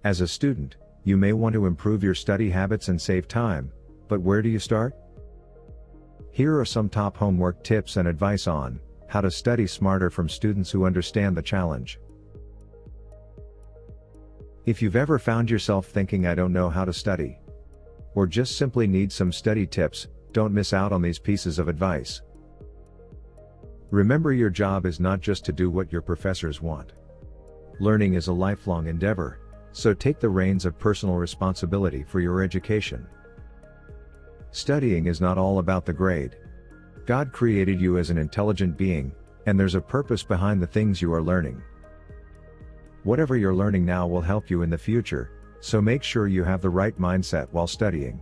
As a student, you may want to improve your study habits and save time, but where do you start? Here are some top homework tips and advice on how to study smarter from students who understand the challenge. If you've ever found yourself thinking, "I don't know how to study," or just simply need some study tips, don't miss out on these pieces of advice. Remember, your job is not just to do what your professors want. Learning is a lifelong endeavor, so take the reins of personal responsibility for your education. Studying is not all about the grade. God created you as an intelligent being, and there's a purpose behind the things you are learning. Whatever you're learning now will help you in the future, so make sure you have the right mindset while studying.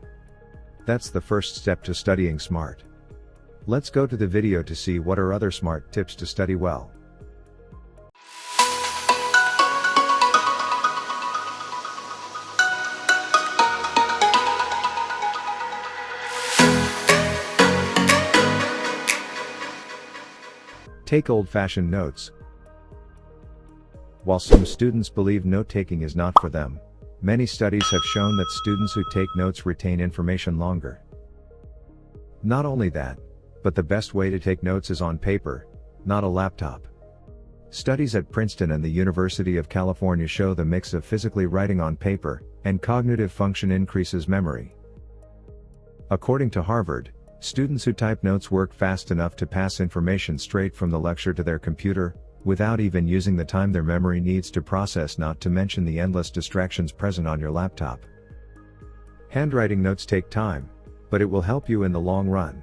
That's the first step to studying smart. Let's go to the video to see what are other smart tips to study well. Take old-fashioned notes. While some students believe note-taking is not for them, many studies have shown that students who take notes retain information longer. Not only that, but the best way to take notes is on paper, not a laptop. Studies at Princeton and the University of California show the mix of physically writing on paper and cognitive function increases memory. According to Harvard, students who type notes work fast enough to pass information straight from the lecture to their computer, without even using the time their memory needs to process, not to mention the endless distractions present on your laptop. Handwriting notes take time, but it will help you in the long run.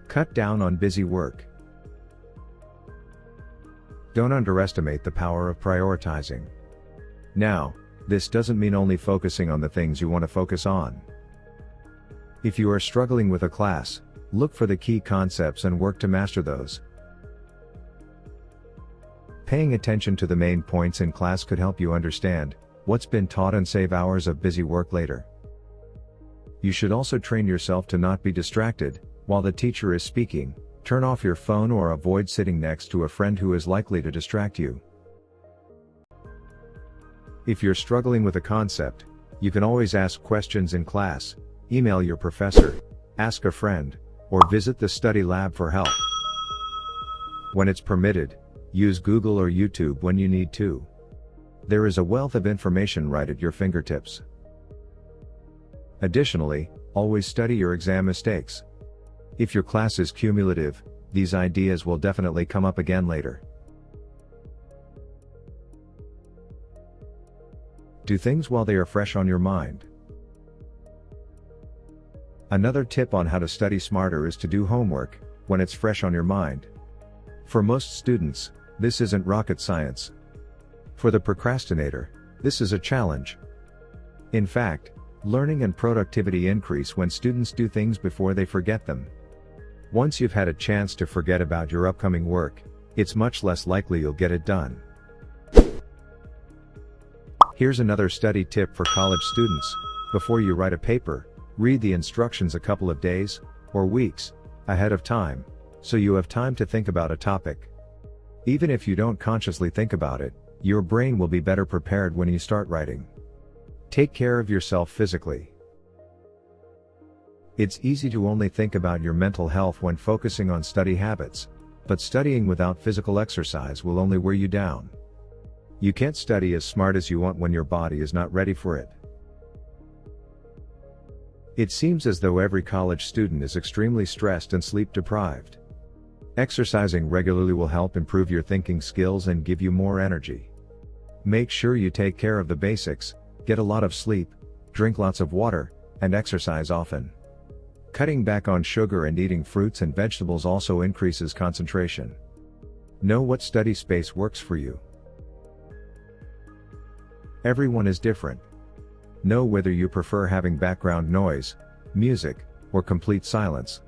Cut down on busy work. Don't underestimate the power of prioritizing. Now, this doesn't mean only focusing on the things you want to focus on. If you are struggling with a class, look for the key concepts and work to master those. Paying attention to the main points in class could help you understand what's been taught and save hours of busy work later. You should also train yourself to not be distracted while the teacher is speaking. Turn off your phone or avoid sitting next to a friend who is likely to distract you. If you're struggling with a concept, you can always ask questions in class, email your professor, ask a friend, or visit the study lab for help. When it's permitted, use Google or YouTube when you need to. There is a wealth of information right at your fingertips. Additionally, always study your exam mistakes. If your class is cumulative, these ideas will definitely come up again later. Do things while they are fresh on your mind. Another tip on how to study smarter is to do homework when it's fresh on your mind. For most students, this isn't rocket science. For the procrastinator, this is a challenge. In fact, learning and productivity increase when students do things before they forget them. Once you've had a chance to forget about your upcoming work, it's much less likely you'll get it done. Here's another study tip for college students. Before you write a paper, read the instructions a couple of days, or weeks, ahead of time, so you have time to think about a topic. Even if you don't consciously think about it, your brain will be better prepared when you start writing. Take care of yourself physically. It's easy to only think about your mental health when focusing on study habits, but studying without physical exercise will only wear you down. You can't study as smart as you want when your body is not ready for it. It seems as though every college student is extremely stressed and sleep deprived. Exercising regularly will help improve your thinking skills and give you more energy. Make sure you take care of the basics, get a lot of sleep, drink lots of water, and exercise often. Cutting back on sugar and eating fruits and vegetables also increases concentration. Know what study space works for you. Everyone is different. Know whether you prefer having background noise, music, or complete silence.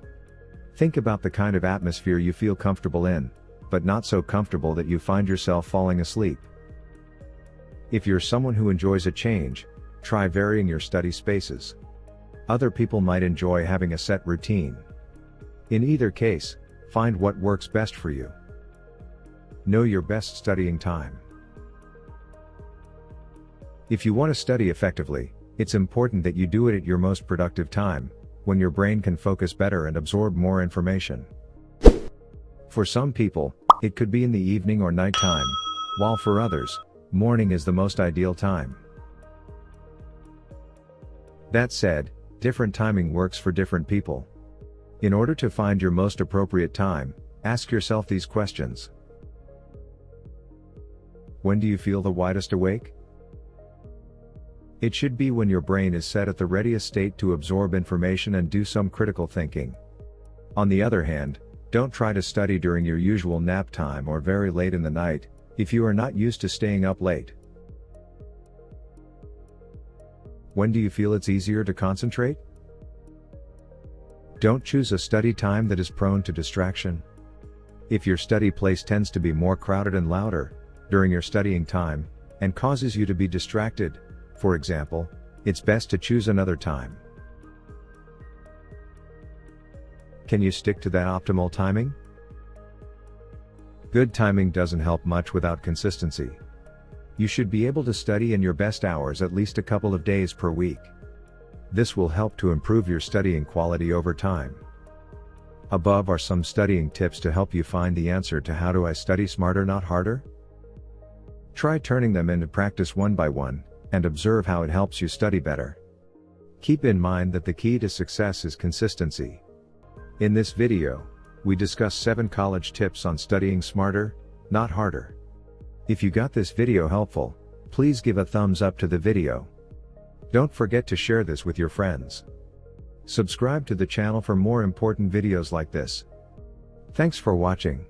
Think about the kind of atmosphere you feel comfortable in, but not so comfortable that you find yourself falling asleep. If you're someone who enjoys a change, try varying your study spaces. Other people might enjoy having a set routine. In either case, find what works best for you. Know your best studying time. If you want to study effectively, it's important that you do it at your most productive time, when your brain can focus better and absorb more information. For some people, it could be in the evening or nighttime, while for others, morning is the most ideal time. That said, different timing works for different people. In order to find your most appropriate time, ask yourself these questions. When do you feel the widest awake? It should be when your brain is set at the readiest state to absorb information and do some critical thinking. On the other hand, don't try to study during your usual nap time or very late in the night, if you are not used to staying up late. When do you feel it's easier to concentrate? Don't choose a study time that is prone to distraction. If your study place tends to be more crowded and louder during your studying time, and causes you to be distracted, for example, it's best to choose another time. Can you stick to that optimal timing? Good timing doesn't help much without consistency. You should be able to study in your best hours at least a couple of days per week. This will help to improve your studying quality over time. Above are some studying tips to help you find the answer to how do I study smarter not harder? Try turning them into practice one by one, and observe how it helps you study better. Keep in mind that the key to success is consistency. In this video, we discuss 7 college tips on studying smarter, not harder. If you got this video helpful, please give a thumbs up to the video. Don't forget to share this with your friends. Subscribe to the channel for more important videos like this. Thanks for watching.